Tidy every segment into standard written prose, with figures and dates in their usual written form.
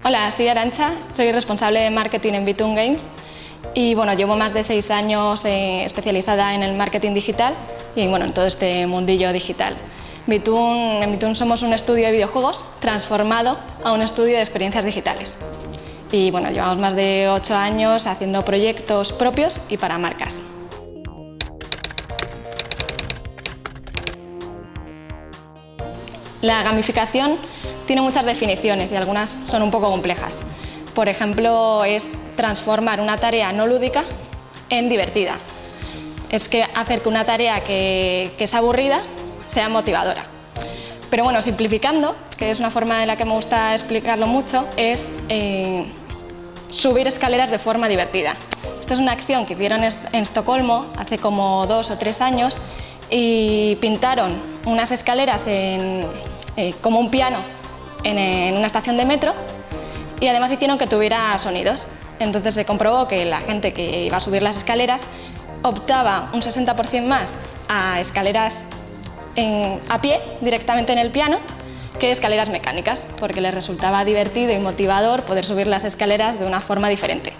Hola, soy Arantxa, soy responsable de marketing en Betún Games y bueno, llevo más de 6 años especializada en el marketing digital y bueno, en todo este mundillo digital. En Betún somos un estudio de videojuegos transformado a un estudio de experiencias digitales. Y bueno, llevamos más de 8 años haciendo proyectos propios y para marcas. La gamificación tiene muchas definiciones y algunas son un poco complejas. Por ejemplo, es transformar una tarea no lúdica en divertida. Es que hacer que una tarea que es aburrida sea motivadora. Pero bueno, simplificando, que es una forma en la que me gusta explicarlo mucho, es subir escaleras de forma divertida. Esta es una acción que hicieron en Estocolmo hace como 2 o 3 años y pintaron unas escaleras como un piano en una estación de metro y además hicieron que tuviera sonidos. Entonces se comprobó que la gente que iba a subir las escaleras optaba un 60% más a escaleras a pie, directamente en el piano, que escaleras mecánicas, porque les resultaba divertido y motivador poder subir las escaleras de una forma diferente.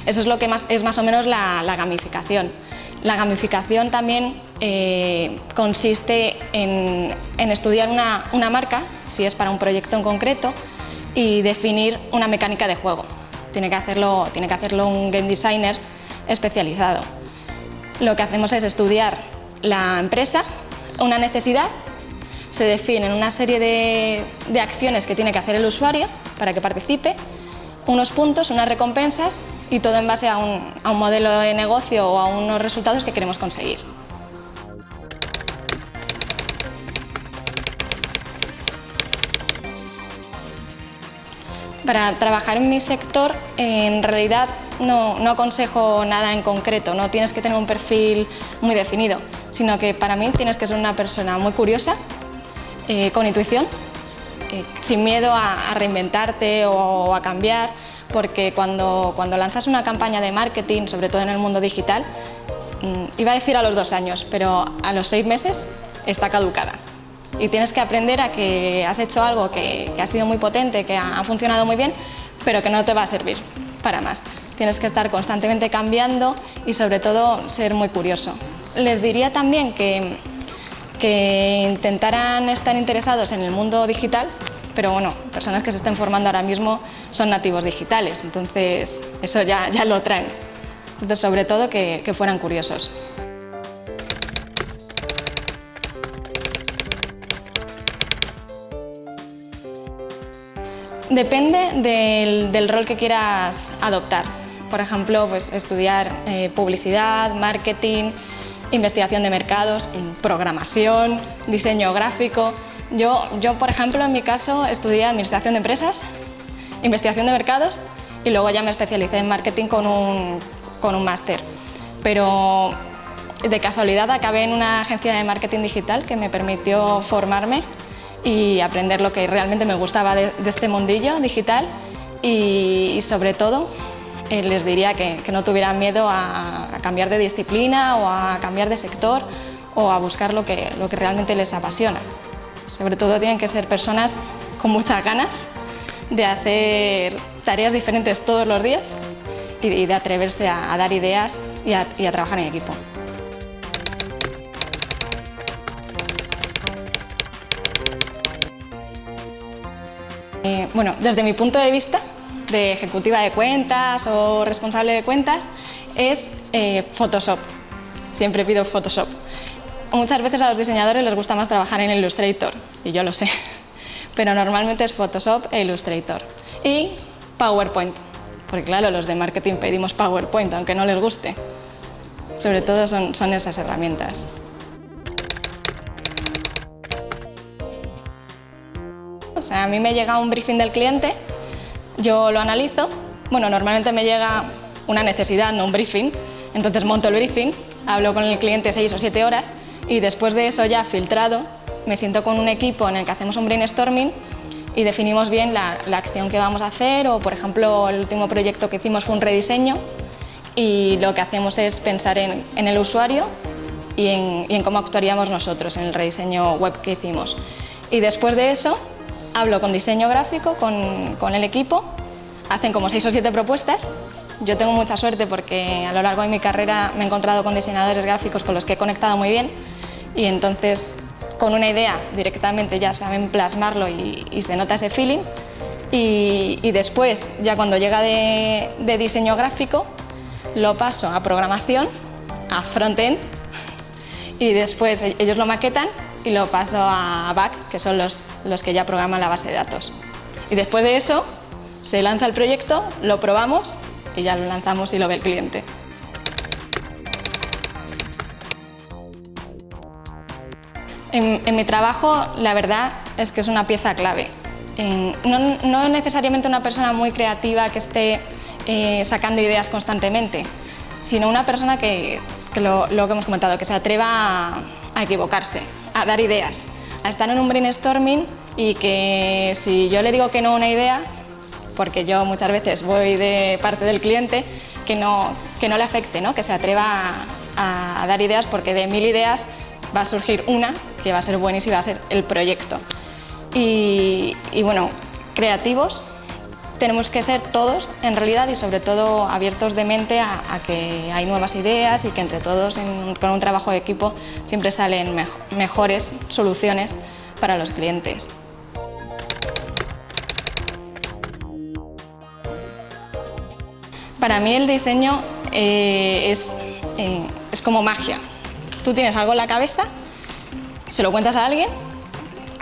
Eso es lo que es más o menos la gamificación. La gamificación también consiste en estudiar una marca, si es para un proyecto en concreto, y definir una mecánica de juego. Tiene que hacerlo un game designer especializado. Lo que hacemos es estudiar la empresa, una necesidad, se definen una serie de acciones que tiene que hacer el usuario para que participe, unos puntos, unas recompensas y todo en base a un modelo de negocio o a unos resultados que queremos conseguir. Para trabajar en mi sector, en realidad no aconsejo nada en concreto, no tienes que tener un perfil muy definido, sino que para mí tienes que ser una persona muy curiosa, con intuición, sin miedo a reinventarte o a cambiar, porque cuando lanzas una campaña de marketing, sobre todo en el mundo digital, iba a decir a los 2 años, pero a los 6 meses está caducada. Y tienes que aprender a que has hecho algo que ha sido muy potente, que ha funcionado muy bien, pero que no te va a servir para más. Tienes que estar constantemente cambiando y sobre todo ser muy curioso. Les diría también que intentaran estar interesados en el mundo digital, pero bueno, personas que se estén formando ahora mismo son nativos digitales, entonces eso ya lo traen. Entonces, sobre todo que fueran curiosos. Depende del rol que quieras adoptar. Por ejemplo, pues estudiar publicidad, marketing, investigación de mercados, programación, diseño gráfico. Yo, por ejemplo, en mi caso, estudié administración de empresas, investigación de mercados y luego ya me especialicé en marketing con un máster. Pero de casualidad acabé en una agencia de marketing digital que me permitió formarme y aprender lo que realmente me gustaba de este mundillo digital y sobre todo les diría que no tuvieran miedo a cambiar de disciplina o a cambiar de sector o a buscar lo que realmente les apasiona. Sobre todo tienen que ser personas con muchas ganas de hacer tareas diferentes todos los días y de atreverse a dar ideas y a trabajar en equipo. Bueno, desde mi punto de vista, de ejecutiva de cuentas o responsable de cuentas, es Photoshop. Siempre pido Photoshop. Muchas veces a los diseñadores les gusta más trabajar en Illustrator, y yo lo sé, pero normalmente es Photoshop e Illustrator. Y PowerPoint, porque claro, los de marketing pedimos PowerPoint, aunque no les guste. Sobre todo son esas herramientas. O sea, a mí me llega un briefing del cliente, yo lo analizo, bueno, normalmente me llega una necesidad, no un briefing, entonces monto el briefing, hablo con el cliente 6 o 7 horas y después de eso ya filtrado me siento con un equipo en el que hacemos un brainstorming y definimos bien la acción que vamos a hacer o, por ejemplo, el último proyecto que hicimos fue un rediseño y lo que hacemos es pensar en el usuario y en cómo actuaríamos nosotros en el rediseño web que hicimos. Y después de eso hablo con diseño gráfico, con el equipo, hacen como 6 o 7 propuestas. Yo tengo mucha suerte porque a lo largo de mi carrera me he encontrado con diseñadores gráficos con los que he conectado muy bien y entonces con una idea directamente ya saben plasmarlo y se nota ese feeling. Y después, ya cuando llega de diseño gráfico, lo paso a programación, a front-end, y después ellos lo maquetan y lo paso a back, que son los que ya programan la base de datos. Y después de eso, se lanza el proyecto, lo probamos y ya lo lanzamos y lo ve el cliente. En mi trabajo, la verdad es que es una pieza clave. No necesariamente una persona muy creativa que esté sacando ideas constantemente, sino una persona que lo que hemos comentado, que se atreva a equivocarse, a dar ideas, a estar en un brainstorming y que si yo le digo que no a una idea, porque yo muchas veces voy de parte del cliente, que no le afecte, ¿no? Que se atreva a dar ideas, porque de 1000 ideas va a surgir una que va a ser buenísima, va a ser el proyecto. Y bueno, creativos tenemos que ser todos en realidad y sobre todo abiertos de mente a que hay nuevas ideas y que entre todos con un trabajo de equipo siempre salen mejores soluciones para los clientes. Para mí el diseño es como magia. Tú tienes algo en la cabeza, se lo cuentas a alguien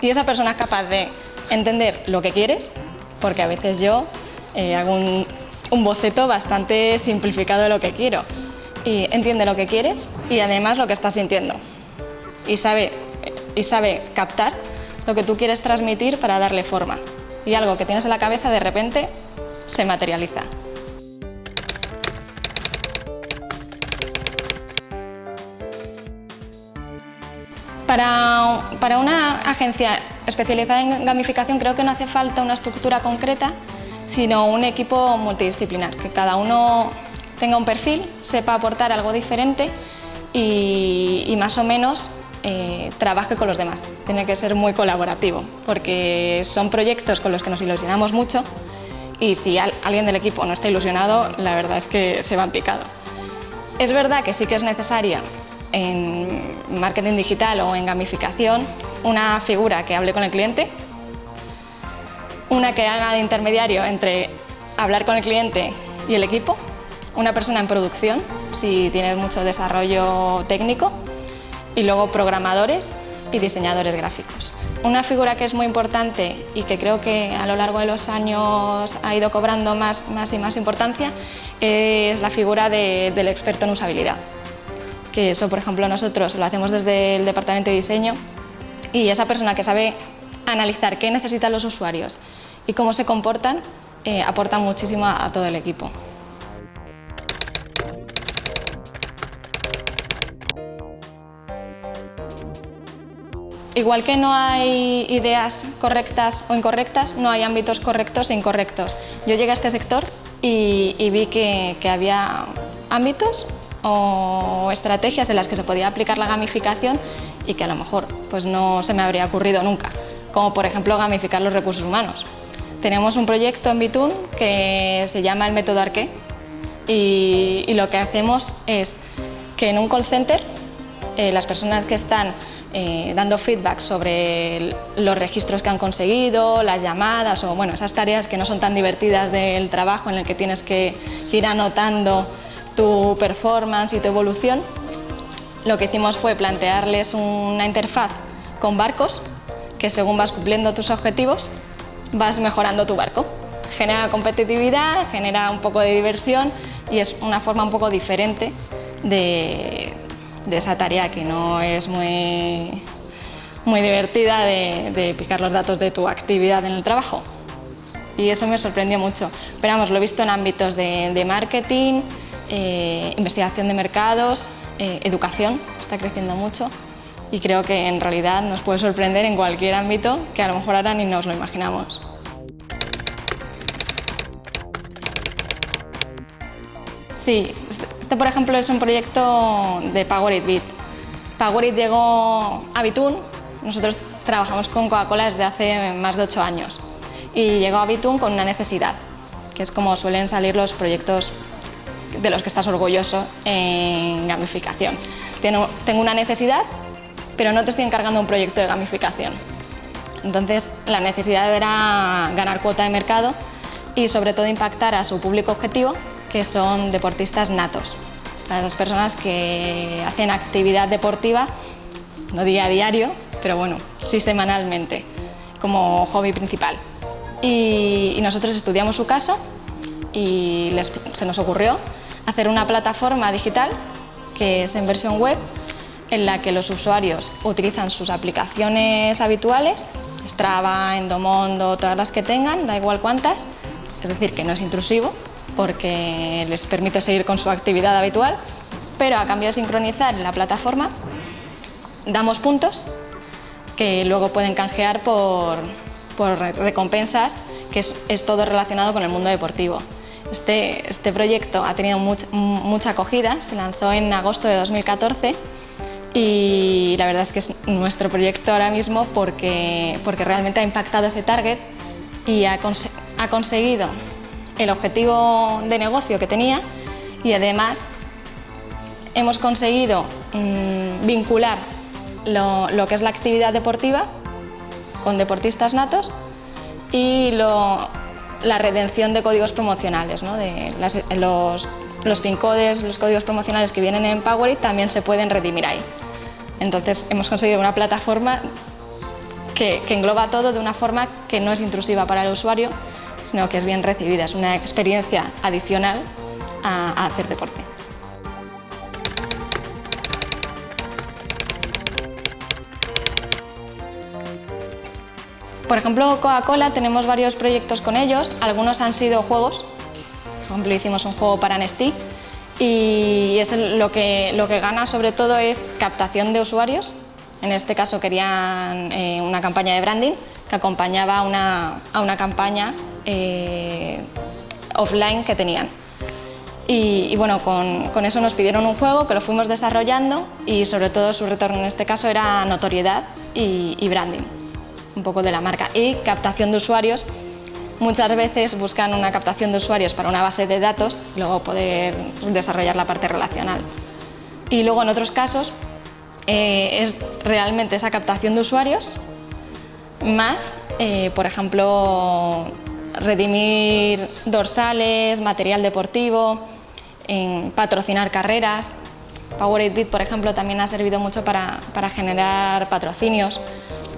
y esa persona es capaz de entender lo que quieres, porque a veces yo hago un boceto bastante simplificado de lo que quiero, y entiende lo que quieres y además lo que estás sintiendo y sabe captar lo que tú quieres transmitir para darle forma, y algo que tienes en la cabeza de repente se materializa. Para una agencia especializada en gamificación creo que no hace falta una estructura concreta, sino un equipo multidisciplinar, que cada uno tenga un perfil, sepa aportar algo diferente y más o menos trabaje con los demás. Tiene que ser muy colaborativo, porque son proyectos con los que nos ilusionamos mucho y si alguien del equipo no está ilusionado, la verdad es que se va en picado. Es verdad que sí que es necesaria en marketing digital o en gamificación una figura que hable con el cliente, una que haga de intermediario entre hablar con el cliente y el equipo, una persona en producción si tienes mucho desarrollo técnico, y luego programadores y diseñadores gráficos. Una figura que es muy importante y que creo que a lo largo de los años ha ido cobrando más y más importancia es la figura del experto en usabilidad. Que eso, por ejemplo, nosotros lo hacemos desde el departamento de diseño, y esa persona que sabe analizar qué necesitan los usuarios y cómo se comportan, aporta muchísimo a todo el equipo. Igual que no hay ideas correctas o incorrectas, no hay ámbitos correctos e incorrectos. Yo llegué a este sector y vi que había ámbitos o estrategias en las que se podía aplicar la gamificación y que a lo mejor pues no se me habría ocurrido nunca, como por ejemplo gamificar los recursos humanos. Tenemos un proyecto en Bitun que se llama el método Arqué y lo que hacemos es que en un call center las personas que están dando feedback sobre los registros que han conseguido, las llamadas o bueno, esas tareas que no son tan divertidas del trabajo en el que tienes que ir anotando tu performance y tu evolución, lo que hicimos fue plantearles una interfaz con barcos que según vas cumpliendo tus objetivos vas mejorando tu barco. Genera competitividad, genera un poco de diversión y es una forma un poco diferente de esa tarea que no es muy divertida de picar los datos de tu actividad en el trabajo. Y eso me sorprendió mucho. Pero vamos, lo he visto en ámbitos de marketing, investigación de mercados, educación, está creciendo mucho y creo que en realidad nos puede sorprender en cualquier ámbito que a lo mejor ahora ni nos lo imaginamos. Sí, este por ejemplo es un proyecto de Powerit Bit. Powerit llegó a Bitun, nosotros trabajamos con Coca-Cola desde hace más de 8 años y llegó a Bitun con una necesidad, que es como suelen salir los proyectos de los que estás orgulloso en gamificación. Tengo una necesidad, pero no te estoy encargando un proyecto de gamificación. Entonces, la necesidad era ganar cuota de mercado y sobre todo impactar a su público objetivo, que son deportistas natos. O sea, las personas que hacen actividad deportiva, no día a diario, pero bueno, sí semanalmente, como hobby principal. Y nosotros estudiamos su caso y se nos ocurrió hacer una plataforma digital, que es en versión web, en la que los usuarios utilizan sus aplicaciones habituales, Strava, Endomondo, todas las que tengan, da igual cuántas, es decir, que no es intrusivo, porque les permite seguir con su actividad habitual, pero a cambio de sincronizar en la plataforma, damos puntos que luego pueden canjear por recompensas, que es todo relacionado con el mundo deportivo. Este proyecto ha tenido mucha acogida, se lanzó en agosto de 2014 y la verdad es que es nuestro proyecto ahora mismo porque realmente ha impactado ese target y ha conseguido el objetivo de negocio que tenía, y además hemos conseguido vincular lo que es la actividad deportiva con deportistas natos y la redención de códigos promocionales, ¿no? Los pin codes, los códigos promocionales que vienen en Powerit también se pueden redimir ahí. Entonces hemos conseguido una plataforma que engloba todo de una forma que no es intrusiva para el usuario, sino que es bien recibida, es una experiencia adicional a hacer deporte. Por ejemplo, Coca-Cola, tenemos varios proyectos con ellos, algunos han sido juegos. Por ejemplo, hicimos un juego para Nestí y lo que gana sobre todo es captación de usuarios. En este caso querían una campaña de branding que acompañaba a una campaña offline que tenían. Y bueno, con eso nos pidieron un juego que lo fuimos desarrollando y sobre todo su retorno en este caso era notoriedad y branding, un poco de la marca, y captación de usuarios. Muchas veces buscan una captación de usuarios para una base de datos y luego poder desarrollar la parte relacional. Y luego en otros casos es realmente esa captación de usuarios más, por ejemplo, redimir dorsales, material deportivo, patrocinar carreras. Powerit Bit, por ejemplo, también ha servido mucho para generar patrocinios,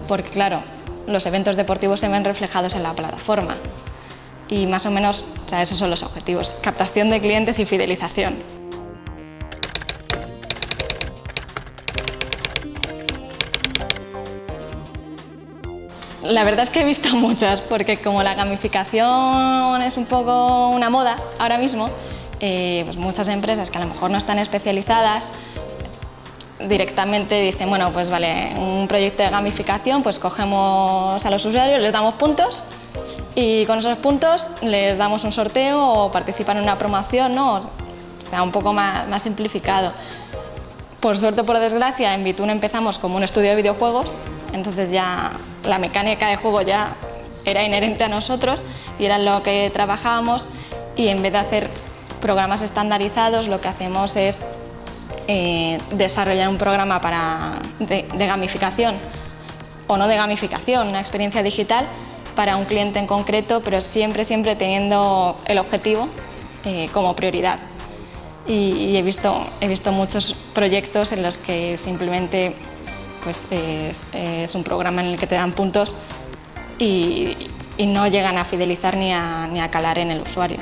porque claro, los eventos deportivos se ven reflejados en la plataforma y más o menos, o sea, esos son los objetivos: captación de clientes y fidelización. La verdad es que he visto muchas, porque como la gamificación es un poco una moda ahora mismo, pues muchas empresas que a lo mejor no están especializadas directamente dicen, bueno, pues vale, un proyecto de gamificación, pues cogemos a los usuarios, les damos puntos y con esos puntos les damos un sorteo o participan en una promoción, ¿no? O sea, un poco más simplificado. Por suerte o por desgracia, en Bitun empezamos como un estudio de videojuegos, entonces ya la mecánica de juego ya era inherente a nosotros y era en lo que trabajábamos, y en vez de hacer programas estandarizados, lo que hacemos es desarrollar un programa de gamificación o no de gamificación, una experiencia digital para un cliente en concreto, pero siempre teniendo el objetivo como prioridad. Y he visto muchos proyectos en los que simplemente pues, es un programa en el que te dan puntos y no llegan a fidelizar ni a calar en el usuario.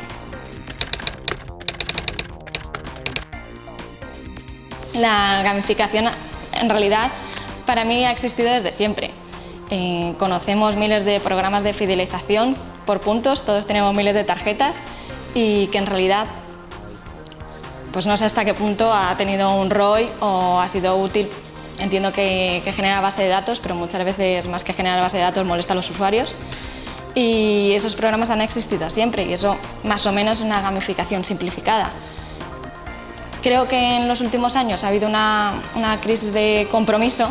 La gamificación, en realidad, para mí ha existido desde siempre. Conocemos miles de programas de fidelización por puntos, todos tenemos miles de tarjetas, y que en realidad pues no sé hasta qué punto ha tenido un ROI o ha sido útil. Entiendo que genera base de datos, pero muchas veces más que generar base de datos molesta a los usuarios. Y esos programas han existido siempre, y eso más o menos es una gamificación simplificada. Creo que en los últimos años ha habido una crisis de compromiso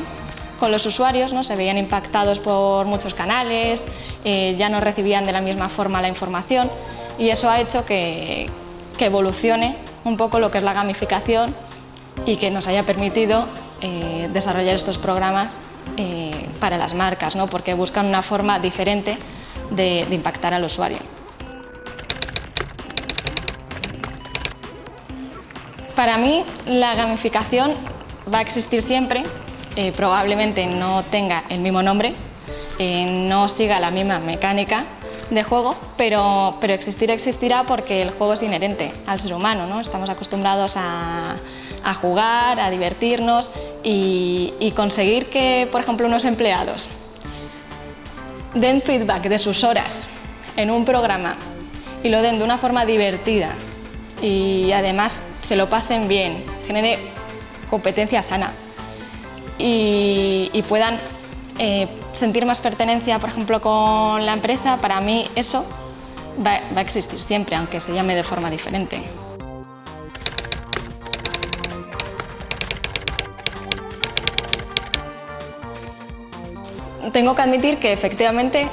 con los usuarios, ¿no? Se veían impactados por muchos canales, ya no recibían de la misma forma la información, y eso ha hecho que evolucione un poco lo que es la gamificación y que nos haya permitido desarrollar estos programas para las marcas, ¿no? Porque buscan una forma diferente de impactar al usuario. Para mí, la gamificación va a existir siempre, probablemente no tenga el mismo nombre, no siga la misma mecánica de juego, pero existirá porque el juego es inherente al ser humano, ¿no? Estamos acostumbrados a jugar, a divertirnos y conseguir que, por ejemplo, unos empleados den feedback de sus horas en un programa y lo den de una forma divertida y además se lo pasen bien, genere competencia sana y puedan sentir más pertenencia, por ejemplo, con la empresa. Para mí eso va a existir siempre, aunque se llame de forma diferente. Tengo que admitir que efectivamente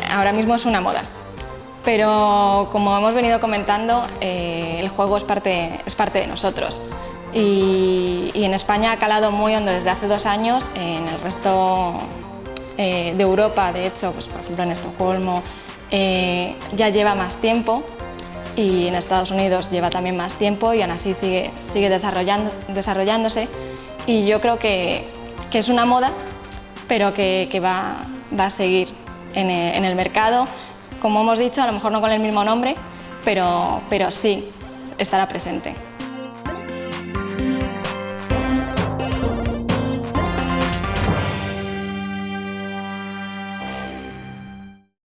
ahora mismo es una moda, pero como hemos venido comentando, el juego es parte de nosotros y en España ha calado muy hondo desde hace 2 años. En el resto de Europa, de hecho, pues, por ejemplo en Estocolmo ya lleva más tiempo, y en Estados Unidos lleva también más tiempo, y aún así sigue desarrollándose, y yo creo que es una moda, pero que va a seguir en el mercado. Como hemos dicho, a lo mejor no con el mismo nombre, pero sí estará presente.